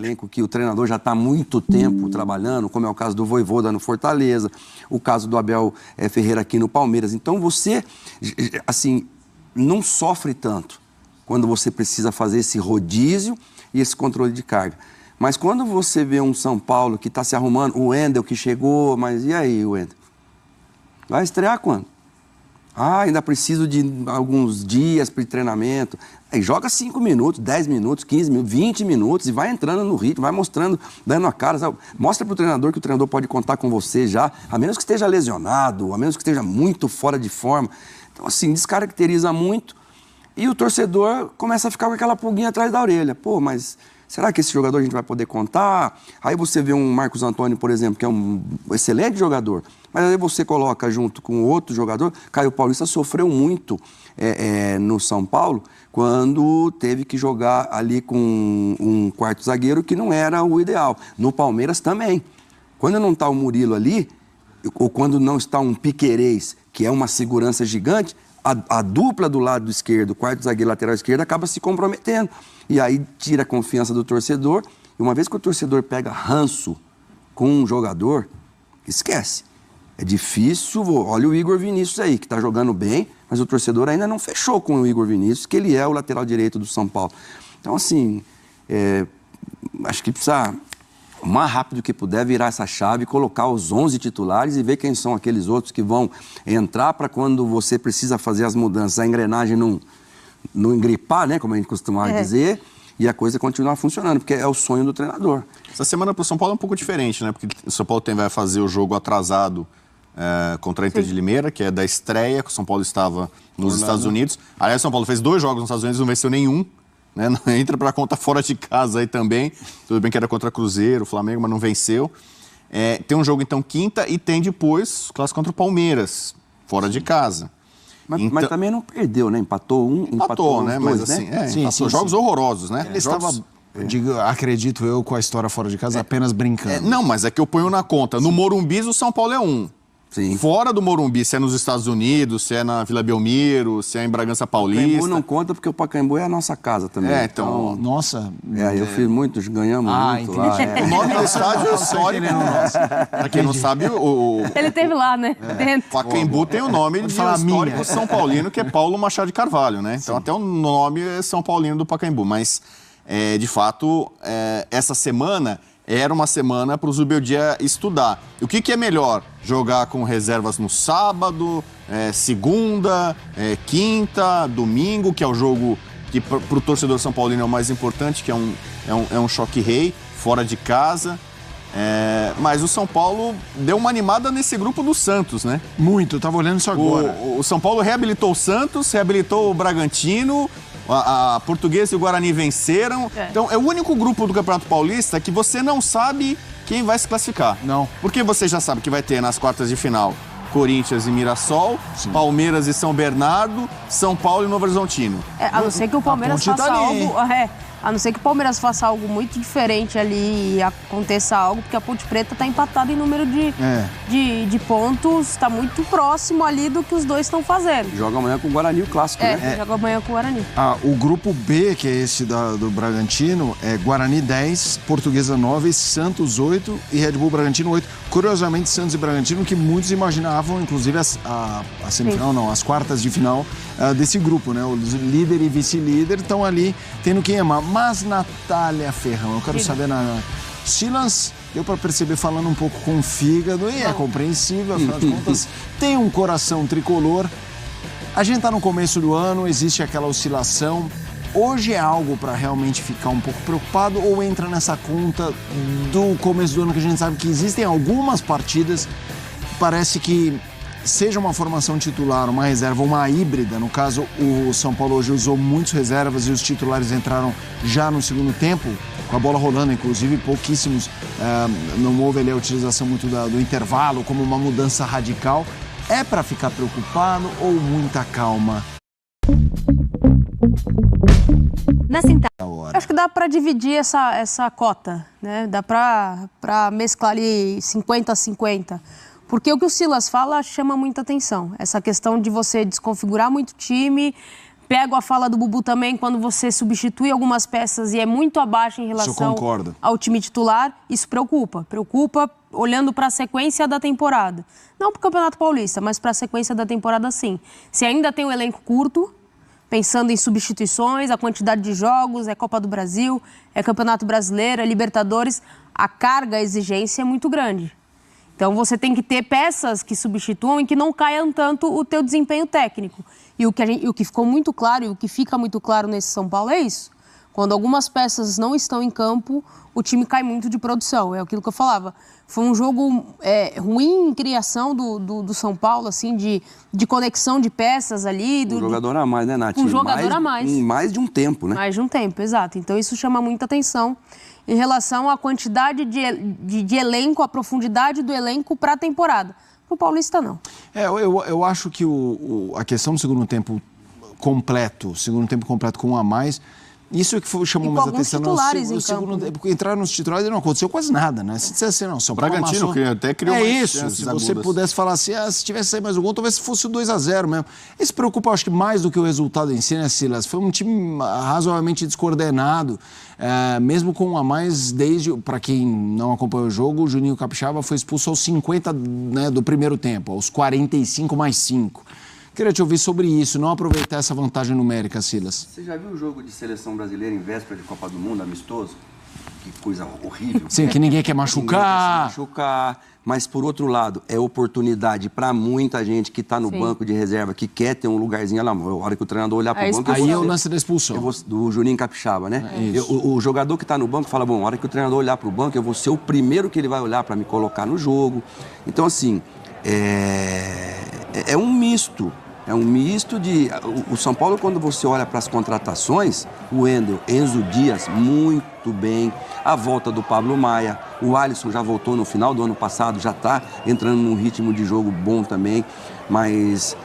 elenco que o treinador já está há muito tempo trabalhando, como é o caso do Vojvoda no Fortaleza, o caso do Abel Ferreira aqui no Palmeiras. Então você, assim, não sofre tanto quando você precisa fazer esse rodízio e esse controle de carga. Mas quando você vê um São Paulo que está se arrumando, o Wendel que chegou, mas e aí, Wendel? Vai estrear quando? Ainda preciso de alguns dias para treinamento. Aí joga 5 minutos, 10 minutos, 15 minutos, 20 minutos e vai entrando no ritmo, vai mostrando, dando a cara. Sabe? Mostra para o treinador que o treinador pode contar com você já, a menos que esteja lesionado, a menos que esteja muito fora de forma. Então, assim, descaracteriza muito e o torcedor começa a ficar com aquela pulguinha atrás da orelha. Pô, mas será que esse jogador a gente vai poder contar? Aí você vê um Marcos Antônio, por exemplo, que é um excelente jogador, mas aí você coloca junto com outro jogador. Caio Paulista sofreu muito no São Paulo quando teve que jogar ali com um quarto zagueiro que não era o ideal. No Palmeiras também. Quando não está o Murilo ali, ou quando não está um Piquerez, que é uma segurança gigante, a dupla do lado esquerdo, quarto zagueiro lateral esquerdo, acaba se comprometendo. E aí tira a confiança do torcedor. E uma vez que o torcedor pega ranço com um jogador, esquece. É difícil. Olha o Igor Vinícius aí, que está jogando bem, mas o torcedor ainda não fechou com o Igor Vinícius, que ele é o lateral direito do São Paulo. Então, assim, acho que precisa, o mais rápido que puder, virar essa chave, colocar os 11 titulares e ver quem são aqueles outros que vão entrar para quando você precisa fazer as mudanças, a engrenagem não engripar, né, como a gente costumava dizer, e a coisa continuar funcionando, porque é o sonho do treinador. Essa semana para o São Paulo é um pouco diferente, né? Porque o São Paulo vai fazer o jogo atrasado contra a Inter de Limeira, que é da estreia, que o São Paulo estava nos Estados Unidos. Aliás, o São Paulo fez 2 jogos nos Estados Unidos, não venceu nenhum. Né? Entra para conta fora de casa aí também. Tudo bem que era contra Cruzeiro, Flamengo, mas não venceu. Tem um jogo, então, quinta, e tem depois o clássico contra o Palmeiras, fora de casa. Mas também não perdeu, né? Empatou um, empatou né? Dois, mas assim, né? empatou. Jogos horrorosos, né? Ele estava, acredito eu, com a história fora de casa, apenas brincando. Não, mas é que eu ponho na conta. No Morumbi, o São Paulo é 1. Sim. Fora do Morumbi, se é nos Estados Unidos, se é na Vila Belmiro, se é em Bragança Paulista. O Pacaembu não conta porque o Pacaembu é a nossa casa também. Então... Nossa. Eu fiz muitos, ganhamos muito lá. O nome do estádio é histórico. Pra quem não sabe, Ele teve lá, né? Pacaembu tem o nome de um histórico São Paulino, que é Paulo Machado de Carvalho, né? Então até o nome é São Paulino do Pacaembu. Mas, de fato, essa semana era uma semana para o Zubeldia estudar. O que é melhor? Jogar com reservas no sábado, segunda, quinta, domingo, que é o jogo que para o torcedor São Paulino é o mais importante, que é um choque rei, fora de casa. Mas o São Paulo deu uma animada nesse grupo do Santos, né? Muito, eu estava olhando isso agora. O São Paulo reabilitou o Santos, reabilitou o Bragantino, a Portuguesa e o Guarani venceram. Então, é o único grupo do Campeonato Paulista que você não sabe quem vai se classificar. Não. Porque você já sabe que vai ter nas quartas de final Corinthians e Mirassol, Palmeiras e São Bernardo, São Paulo e Novo Horizontino. A não ser que o Palmeiras faça algo... A não ser que o Palmeiras faça algo muito diferente ali e aconteça algo, porque a Ponte Preta está empatada em número de pontos, está muito próximo ali do que os dois estão fazendo. Joga amanhã com o Guarani, o clássico, né? Joga amanhã com o Guarani. O grupo B, que é esse do Bragantino, é Guarani 10, Portuguesa 9, Santos 8 e Red Bull Bragantino 8. Curiosamente, Santos e Bragantino, que muitos imaginavam, inclusive a semifinal, não, as quartas de final desse grupo, né? O líder e vice-líder estão ali tendo quem amar. Mas, Natália Ferrão, eu quero saber, Silas, deu para perceber falando um pouco com o fígado, e é compreensível, afinal de contas, tem um coração tricolor. A gente está no começo do ano, existe aquela oscilação. Hoje é algo para realmente ficar um pouco preocupado ou entra nessa conta do começo do ano, que a gente sabe que existem algumas partidas, parece que seja uma formação titular, uma reserva, uma híbrida. No caso, o São Paulo hoje usou muitos reservas e os titulares entraram já no segundo tempo, com a bola rolando, inclusive pouquíssimos, não houve ali a utilização muito do intervalo, como uma mudança radical. É para ficar preocupado ou muita calma? Acho que dá para dividir essa cota, né? Dá para mesclar ali 50-50. Porque o que o Silas fala chama muita atenção. Essa questão de você desconfigurar muito o time, pego a fala do Bubu também, quando você substitui algumas peças e é muito abaixo em relação ao time titular, isso preocupa. Preocupa olhando para a sequência da temporada. Não para o Campeonato Paulista, mas para a sequência da temporada, sim. Se ainda tem um elenco curto, pensando em substituições, a quantidade de jogos, é Copa do Brasil, é Campeonato Brasileiro, é Libertadores, a carga, a exigência é muito grande. Então você tem que ter peças que substituam e que não caiam tanto o teu desempenho técnico. E o que ficou muito claro, e o que fica muito claro nesse São Paulo é isso. Quando algumas peças não estão em campo, o time cai muito de produção. É aquilo que eu falava. Foi um jogo ruim em criação do São Paulo, assim, de conexão de peças ali. Um jogador a mais, né, Nath? Um jogador a mais. Em mais de um tempo, né? Mais de um tempo, exato. Então isso chama muita atenção em relação à quantidade de elenco, a profundidade do elenco para a temporada. Para o Paulista, não. Eu acho que a questão do segundo tempo completo com um a mais, isso é que chamou mais atenção. Titulares no segundo tempo, entrar nos titulares não aconteceu quase nada, né? Se dissesse assim, não, São Paulo Bragantino até criou mais isso, se você pudesse falar assim, se tivesse saído mais um gol, talvez fosse o 2-0 mesmo. Esse preocupa, acho que mais do que o resultado em si, né, Silas? Foi um time razoavelmente descoordenado, mesmo com um a mais, para quem não acompanhou o jogo, o Juninho Capixaba foi expulso aos 50, né, do primeiro tempo, aos 45 mais 5. Queria te ouvir sobre isso, não aproveitar essa vantagem numérica, Silas. Você já viu o jogo de seleção brasileira em véspera de Copa do Mundo, amistoso? Que coisa horrível. Sim, que ninguém quer machucar. Mas, por outro lado, é oportunidade para muita gente que está no banco de reserva, que quer ter um lugarzinho lá. A hora que o treinador olhar para o banco... Aí é o lance da expulsão. Do Juninho Capixaba, né? O jogador que está no banco fala, bom, a hora que o treinador olhar para o banco, eu vou ser o primeiro que ele vai olhar para me colocar no jogo. Então, assim, é um misto. É um misto de... O São Paulo, quando você olha para as contratações, o Wendel, Enzo Dias, muito bem. A volta do Pablo Maia. O Alisson já voltou no final do ano passado, já está entrando num ritmo de jogo bom também. Mas,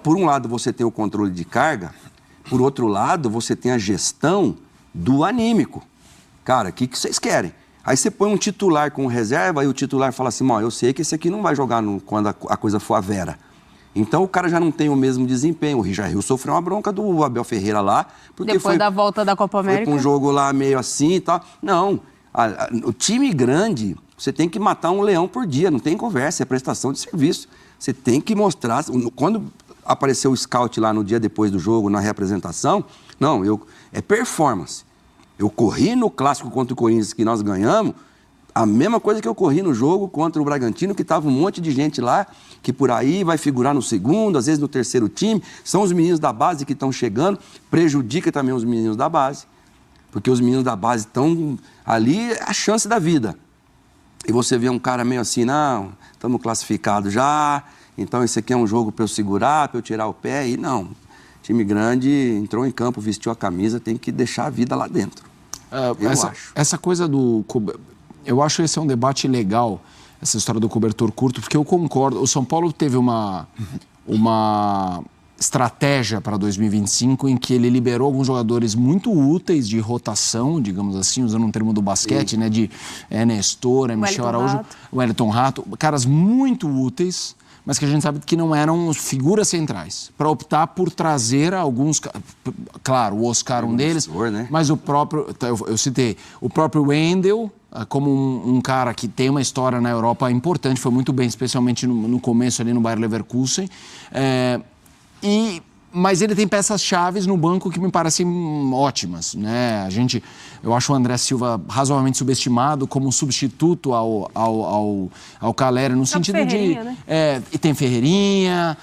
por um lado, você tem o controle de carga. Por outro lado, você tem a gestão do anímico. Cara, o que vocês querem? Aí você põe um titular com reserva e o titular fala assim, eu sei que esse aqui não vai jogar quando a coisa for a vera. Então o cara já não tem o mesmo desempenho. O Richard sofreu uma bronca do Abel Ferreira lá. Porque depois da volta da Copa América. Foi com um jogo lá meio assim e tal. Não, o time grande, você tem que matar um leão por dia, não tem conversa, é prestação de serviço. Você tem que mostrar. Quando apareceu o scout lá no dia depois do jogo, na reapresentação, é performance. Eu corri no clássico contra o Corinthians que nós ganhamos, a mesma coisa que eu corri no jogo contra o Bragantino, que estava um monte de gente lá, que por aí vai figurar no segundo, às vezes no terceiro time. São os meninos da base que estão chegando, prejudica também os meninos da base, porque os meninos da base estão ali, é a chance da vida. E você vê um cara meio assim, não, estamos classificados já, então esse aqui é um jogo para eu segurar, para eu tirar o pé, e não. Time grande entrou em campo, vestiu a camisa, tem que deixar a vida lá dentro. Essa coisa do... Eu acho que esse é um debate legal, essa história do cobertor curto, porque eu concordo. O São Paulo teve uma estratégia para 2025 em que ele liberou alguns jogadores muito úteis de rotação, digamos assim, usando um termo do basquete, né? De Nestor, Michel Araújo, Wellington Rato, caras muito úteis, mas que a gente sabe que não eram figuras centrais, para optar por trazer alguns... Claro, o Oscar, um deles, né? Mas o próprio... Eu citei o próprio Wendel, como um cara que tem uma história na Europa importante, foi muito bem, especialmente no começo ali no Bayer Leverkusen. Mas ele tem peças-chaves no banco que me parecem ótimas, né? Eu acho o André Silva razoavelmente subestimado como substituto ao Calera, no sentido de... Né? E tem Ferreirinha,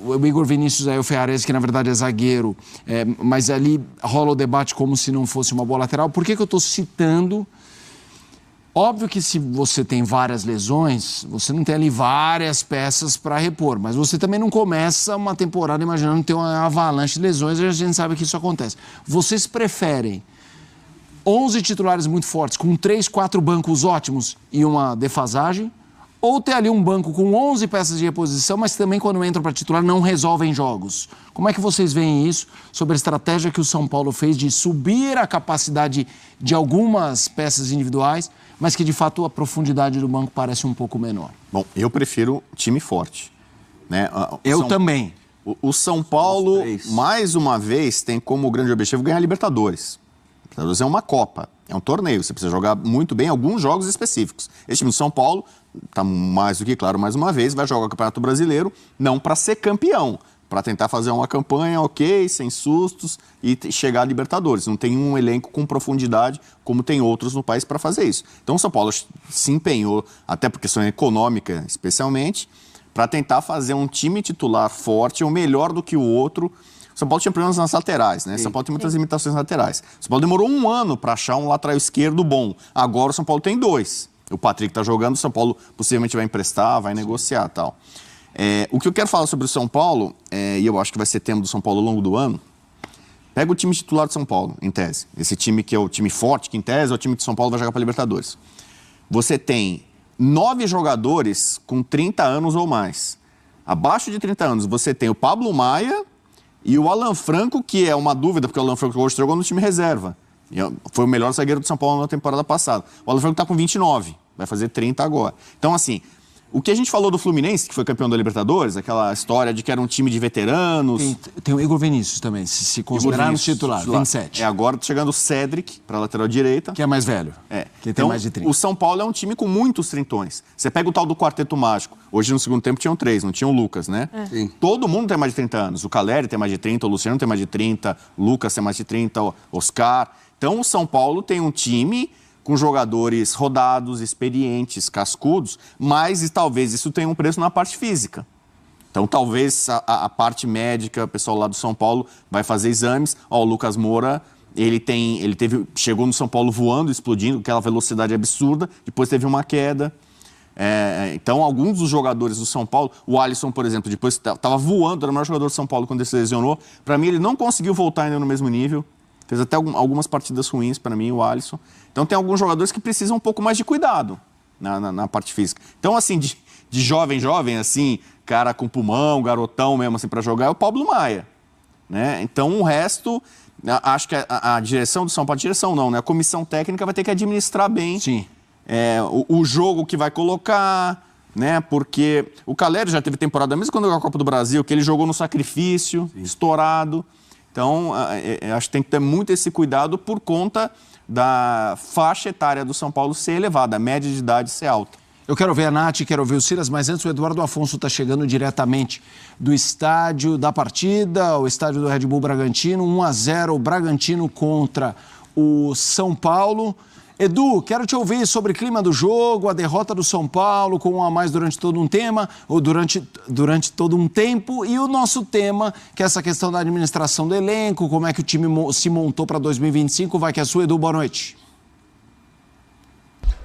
o Igor Vinícius aí, o Ferrares, que na verdade é zagueiro, mas ali rola o debate como se não fosse uma boa lateral. Por que eu estou citando? Óbvio que se você tem várias lesões, você não tem ali várias peças para repor, mas você também não começa uma temporada imaginando ter uma avalanche de lesões, e a gente sabe que isso acontece. Vocês preferem 11 titulares muito fortes, com 3, 4 bancos ótimos e uma defasagem, ou ter ali um banco com 11 peças de reposição, mas também quando entram para titular não resolvem jogos? Como é que vocês veem isso sobre a estratégia que o São Paulo fez de subir a capacidade de algumas peças individuais, mas que de fato a profundidade do banco parece um pouco menor? Bom, eu prefiro time forte, né? Eu também. O São Paulo, mais uma vez, tem como grande objetivo ganhar a Libertadores. A Libertadores é uma Copa, é um torneio, você precisa jogar muito bem alguns jogos específicos. Esse time do São Paulo, está mais do que claro, mais uma vez, vai jogar o Campeonato Brasileiro, não para ser campeão, para tentar fazer uma campanha ok, sem sustos e chegar à Libertadores. Não tem um elenco com profundidade como tem outros no país para fazer isso. Então o São Paulo se empenhou, até por questão econômica especialmente, para tentar fazer um time titular forte, ou melhor do que o outro. O São Paulo tinha problemas nas laterais, né? O São Paulo tem muitas limitações laterais. O São Paulo demorou 1 ano para achar um lateral esquerdo bom. Agora o São Paulo tem 2. O Patrick está jogando, o São Paulo possivelmente vai emprestar, vai negociar e tal. O que eu quero falar sobre o São Paulo, e eu acho que vai ser tema do São Paulo ao longo do ano, pega o time titular do São Paulo, em tese. Esse time que é o time forte, que em tese é o time que o São Paulo vai jogar para a Libertadores. Você tem 9 jogadores com 30 anos ou mais. Abaixo de 30 anos, você tem o Pablo Maia e o Alan Franco, que é uma dúvida, porque o Alan Franco hoje jogou no time reserva. Foi o melhor zagueiro do São Paulo na temporada passada. O Alan Franco está com 29, vai fazer 30 agora. Então, assim, o que a gente falou do Fluminense, que foi campeão da Libertadores, aquela história de que era um time de veteranos... Tem o Igor Vinícius também, se considerar no titular, 27. Agora tá chegando o Cédric, para a lateral direita. Que é mais velho. Que então, tem mais de 30. O São Paulo é um time com muitos trintões. Você pega o tal do Quarteto Mágico. Hoje, no segundo tempo, tinham 3, não tinha o Lucas, né? Sim. Todo mundo tem mais de 30 anos. O Caleri tem mais de 30, o Luciano tem mais de 30, o Lucas tem mais de 30, o Oscar. Então, o São Paulo tem um time com jogadores rodados, experientes, cascudos, mas talvez isso tenha um preço na parte física. Então, talvez a parte médica, o pessoal lá do São Paulo vai fazer exames. O Lucas Moura, chegou no São Paulo voando, explodindo, aquela velocidade absurda, depois teve uma queda. Então, alguns dos jogadores do São Paulo, o Alisson, por exemplo, depois estava voando, era o maior jogador do São Paulo quando ele se lesionou. Para mim, ele não conseguiu voltar ainda no mesmo nível. Fez até algumas partidas ruins para mim, o Alisson. Então, tem alguns jogadores que precisam um pouco mais de cuidado na parte física. Então, assim, de jovem, assim, cara com pulmão, garotão mesmo, assim, para jogar, é o Pablo Maia, né? Então, o resto, acho que a direção do São Paulo, né? A comissão técnica vai ter que administrar bem. Sim. O jogo que vai colocar, né? Porque o Caleri já teve temporada, mesmo quando jogou a Copa do Brasil, que ele jogou no sacrifício, estourado. Então, acho que tem que ter muito esse cuidado por conta da faixa etária do São Paulo ser elevada, a média de idade ser alta. Eu quero ver a Nath, quero ver o Silas, mas antes o Eduardo Afonso está chegando diretamente do estádio da partida, o estádio do Red Bull Bragantino, 1-0, o Bragantino contra o São Paulo. Edu, quero te ouvir sobre o clima do jogo, a derrota do São Paulo com 1 a mais durante todo um tema, ou durante todo um tempo, e o nosso tema, que é essa questão da administração do elenco, como é que o time se montou para 2025. Vai que é sua, Edu, boa noite.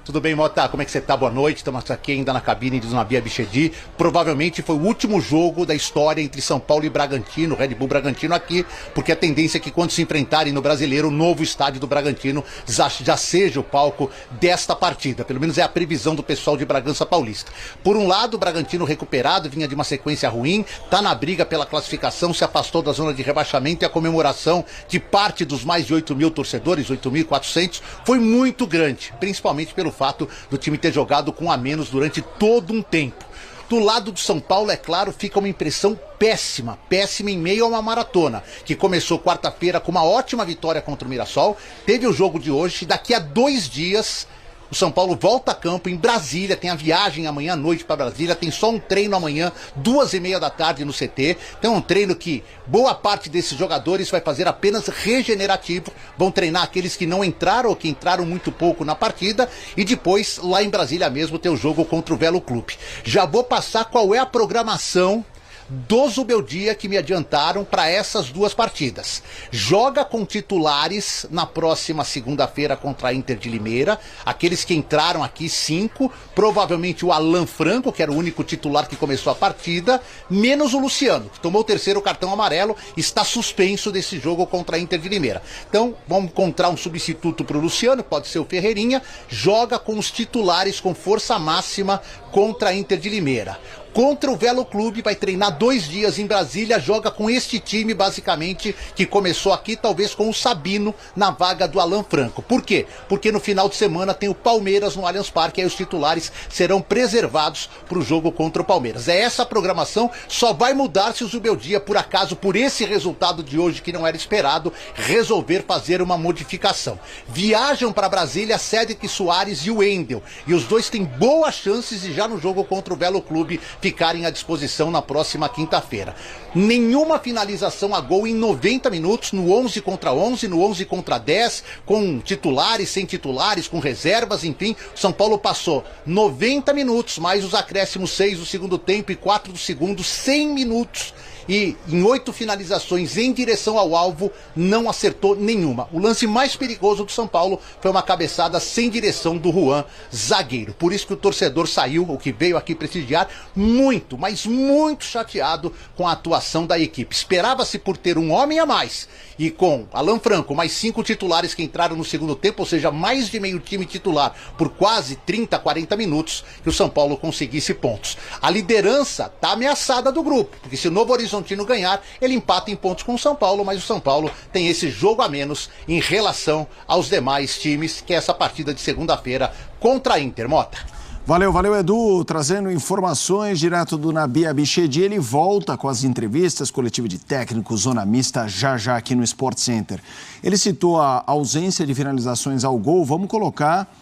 Tudo bem, Mota? Como é que você tá? Boa noite. Estamos aqui ainda na cabine do Nabi Abichedi. Provavelmente foi o último jogo da história entre São Paulo e Bragantino, Red Bull Bragantino aqui, porque a tendência é que quando se enfrentarem no Brasileiro, o novo estádio do Bragantino já seja o palco desta partida. Pelo menos é a previsão do pessoal de Bragança Paulista. Por um lado, o Bragantino recuperado, vinha de uma sequência ruim, tá na briga pela classificação, se afastou da zona de rebaixamento, e a comemoração de parte dos mais de 8 mil torcedores, 8.400, foi muito grande, principalmente pelo fato do time ter jogado com a menos durante todo um tempo. Do lado do São Paulo, é claro, fica uma impressão péssima em meio a uma maratona, que começou quarta-feira com uma ótima vitória contra o Mirassol, teve o jogo de hoje, daqui a 2 dias o São Paulo volta a campo em Brasília, tem a viagem amanhã à noite para Brasília, tem só um treino amanhã, 2h30 da tarde no CT. Então é um treino que boa parte desses jogadores vai fazer apenas regenerativo, vão treinar aqueles que não entraram ou que entraram muito pouco na partida, e depois lá em Brasília mesmo tem o jogo contra o Velo Clube. Já vou passar qual é a programação do Zubeldia que me adiantaram para essas 2 partidas. Joga com titulares na próxima segunda-feira contra a Inter de Limeira, aqueles que entraram aqui 5, provavelmente o Alan Franco, que era o único titular que começou a partida, menos o Luciano, que tomou o 3º cartão amarelo, está suspenso desse jogo contra a Inter de Limeira. Então, vamos encontrar um substituto para o Luciano, pode ser o Ferreirinha, joga com os titulares com força máxima contra a Inter de Limeira. contra o Velo Clube, vai treinar 2 dias em Brasília, joga com este time basicamente que começou aqui, talvez com o Sabino na vaga do Alan Franco. Por quê? Porque no final de semana tem o Palmeiras no Allianz Parque, aí os titulares serão preservados para o jogo contra o Palmeiras. Essa programação só vai mudar se o Zubeldia, por acaso, por esse resultado de hoje que não era esperado, resolver fazer uma modificação. Viajam para Brasília Cédric Soares e o Wendel, e os dois têm boas chances de já no jogo contra o Velo Clube ficarem à disposição na próxima quinta-feira. Nenhuma finalização a gol em 90 minutos, no 11 contra 11, no 11 contra 10, com titulares, sem titulares, com reservas, enfim. O São Paulo passou 90 minutos, mais os acréscimos 6 do segundo tempo e 4 do segundo, 100 minutos. E em 8 finalizações em direção ao alvo, não acertou nenhuma. O lance mais perigoso do São Paulo foi uma cabeçada sem direção do Juan, zagueiro. Por isso que o torcedor saiu, o que veio aqui prestigiar, muito, mas muito chateado com a atuação da equipe. Esperava-se por ter um homem a mais. E com Alan Franco, mais 5 titulares que entraram no segundo tempo, ou seja, mais de meio time titular por quase 30, 40 minutos, que o São Paulo conseguisse pontos. A liderança está ameaçada do grupo, porque se o Novo Horizontino ganhar, ele empata em pontos com o São Paulo, mas o São Paulo tem esse jogo a menos em relação aos demais times, que é essa partida de segunda-feira contra a Inter. Mota. Valeu, Edu, trazendo informações direto do Nabi Abichedi. Ele volta com as entrevistas, coletiva de técnicos, zona mista, já aqui no Sport Center. Ele citou a ausência de finalizações ao gol. Vamos colocar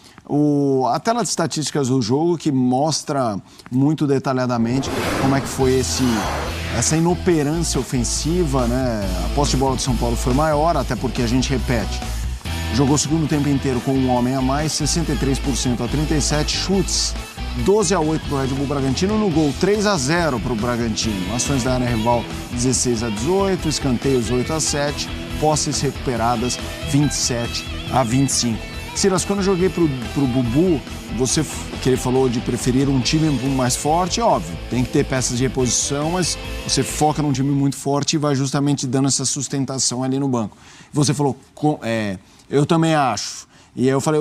a tela de estatísticas do jogo, que mostra muito detalhadamente como é que foi essa inoperância ofensiva, né? A posse de bola do São Paulo foi maior, até porque a gente repete. Jogou o segundo tempo inteiro com um homem a mais, 63% a 37, chutes 12-8 para o Red Bull Bragantino, no gol 3-0 para o Bragantino. Ações da área rival 16-18, escanteios 8-7, posses recuperadas 27-25. Silas, quando eu joguei pro Bubu, que ele falou de preferir um time mais forte, óbvio, tem que ter peças de reposição, mas você foca num time muito forte e vai justamente dando essa sustentação ali no banco. Você falou, eu também acho. E aí eu falei,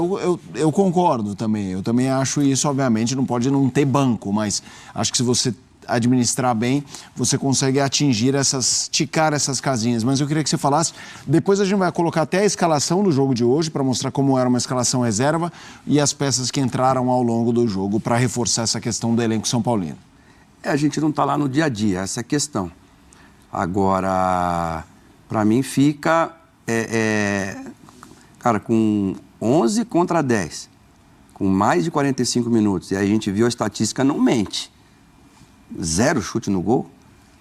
eu concordo também. Eu também acho isso, obviamente, não pode não ter banco, mas acho que se você administrar bem, você consegue ticar essas casinhas. Mas eu queria que você falasse, depois a gente vai colocar até a escalação do jogo de hoje, para mostrar como era uma escalação reserva e as peças que entraram ao longo do jogo, para reforçar essa questão do elenco São Paulino. A gente não está lá no dia a dia, essa é a questão. Agora, para mim fica... Cara, com 11 contra 10, com mais de 45 minutos, e aí a gente viu a estatística, não mente. 0 chute no gol.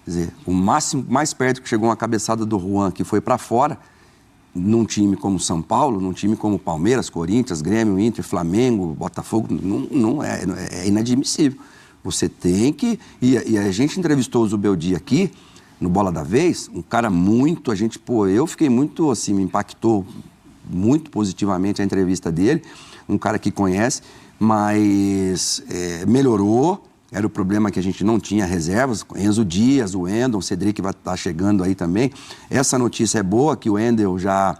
Quer dizer, o máximo, mais perto que chegou uma cabeçada do Juan, que foi para fora, num time como São Paulo, num time como Palmeiras, Corinthians, Grêmio, Inter, Flamengo, Botafogo, não é inadmissível. Você tem que... E a gente entrevistou o Zubeldia aqui, no Bola da Vez, um cara muito... eu fiquei muito, assim, me impactou muito positivamente a entrevista dele, um cara que conhece, mas melhorou. Era o problema que a gente não tinha reservas. Enzo Dias, o Wendel, o Cedric vai estar chegando aí também. Essa notícia é boa, que o Wendel já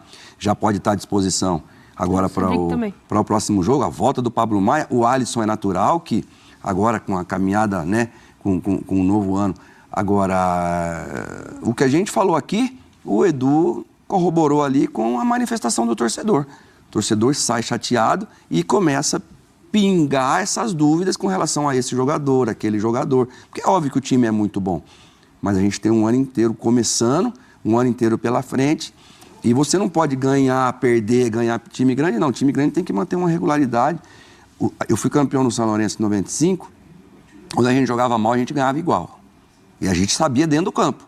pode estar à disposição agora para o próximo jogo. A volta do Pablo Maia. O Alisson é natural, que agora com a caminhada, né, com um novo ano. Agora, o que a gente falou aqui, o Edu corroborou ali com a manifestação do torcedor. O torcedor sai chateado e começa a pingar essas dúvidas com relação a esse jogador, aquele jogador. Porque é óbvio que o time é muito bom, mas a gente tem um ano inteiro começando, um ano inteiro pela frente, e você não pode ganhar, perder, ganhar time grande, não. O time grande tem que manter uma regularidade. Eu fui campeão no São Lourenço em 95, quando a gente jogava mal, a gente ganhava igual. E a gente sabia dentro do campo.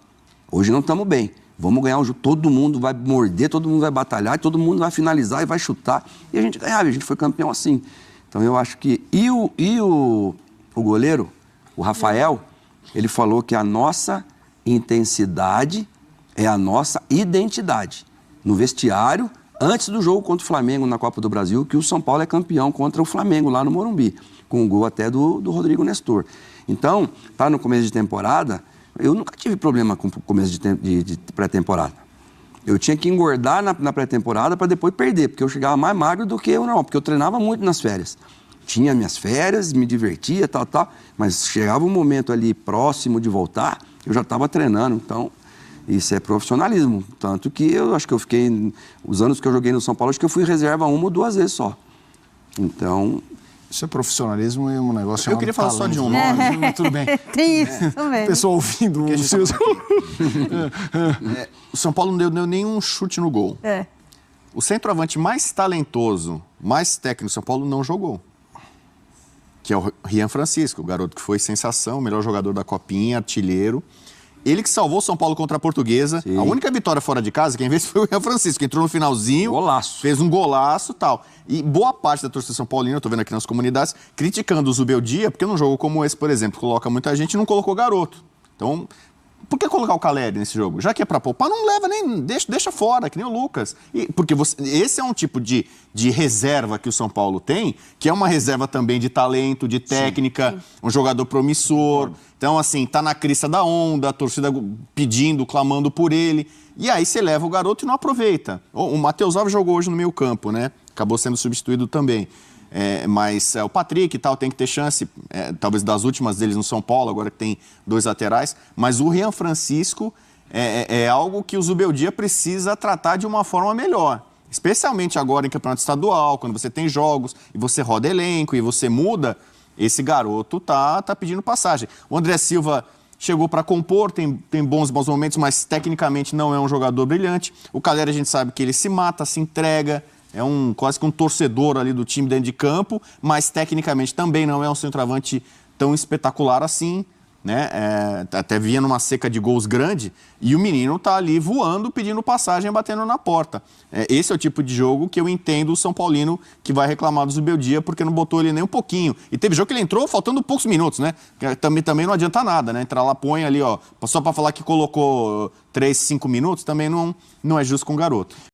Hoje não estamos bem. Vamos ganhar o jogo, todo mundo vai morder, todo mundo vai batalhar, todo mundo vai finalizar e vai chutar. E a gente ganhava, e a gente foi campeão assim. Então eu acho que... E o goleiro, o Rafael, ele falou que a nossa intensidade é a nossa identidade. No vestiário, antes do jogo contra o Flamengo na Copa do Brasil, que o São Paulo é campeão contra o Flamengo lá no Morumbi, com o gol até do Rodrigo Nestor. Então, tá no começo de temporada, eu nunca tive problema com o começo de pré-temporada. Eu tinha que engordar na pré-temporada para depois perder, porque eu chegava mais magro do que eu não, porque eu treinava muito nas férias. tinha minhas férias, me divertia, tal, mas chegava um momento ali próximo de voltar, eu já estava treinando, então isso é profissionalismo. Tanto que eu acho que eu fiquei, os anos que eu joguei no São Paulo, acho que eu fui reserva 1 ou 2 vezes só. Então... Isso é profissionalismo e um negócio... Eu queria falar só de um nome, mas tudo bem. Tem isso também. O pessoal ouvindo o Silvio. O São Paulo não deu nenhum chute no gol. O centroavante mais talentoso, mais técnico do São Paulo não jogou. Que é o Rian Francisco, o garoto que foi sensação, melhor jogador da Copinha, artilheiro. Ele que salvou o São Paulo contra a Portuguesa. Sim. A única vitória fora de casa, quem fez foi o Rian Francisco, que entrou no finalzinho. Golaço. Fez um golaço e tal. E boa parte da torcida São Paulina, eu tô vendo aqui nas comunidades, criticando o Zubeldia, porque num jogo como esse, por exemplo, coloca muita gente e não colocou garoto. Então, por que colocar o Caleri nesse jogo? Já que é pra poupar, não leva nem... Deixa fora, que nem o Lucas. Porque esse é um tipo de reserva que o São Paulo tem, que é uma reserva também de talento, de técnica, sim. Um jogador promissor. Então, assim, tá na crista da onda, a torcida pedindo, clamando por ele. E aí você leva o garoto e não aproveita. O Matheus Alves jogou hoje no meio campo, né? Acabou sendo substituído também. Mas o Patrick e tal tem que ter chance, talvez das últimas deles no São Paulo, agora que tem 2 laterais. Mas o Rian Francisco é algo que o Zubeldia precisa tratar de uma forma melhor. Especialmente agora em campeonato estadual, quando você tem jogos e você roda elenco e você muda, esse garoto tá pedindo passagem. O André Silva chegou para compor, tem bons momentos, mas tecnicamente não é um jogador brilhante. O Caleri a gente sabe que ele se mata, se entrega, é quase que um torcedor ali do time dentro de campo, mas tecnicamente também não é um centroavante tão espetacular assim, né? Até vinha numa seca de gols grande e o menino tá ali voando, pedindo passagem, batendo na porta. Esse é o tipo de jogo que eu entendo o São Paulino que vai reclamar do Zubeldia porque não botou ele nem um pouquinho. E teve jogo que ele entrou faltando poucos minutos, né? Também não adianta nada, né? Entrar lá, põe ali, ó, só para falar que colocou 3, 5 minutos, também não é justo com o garoto.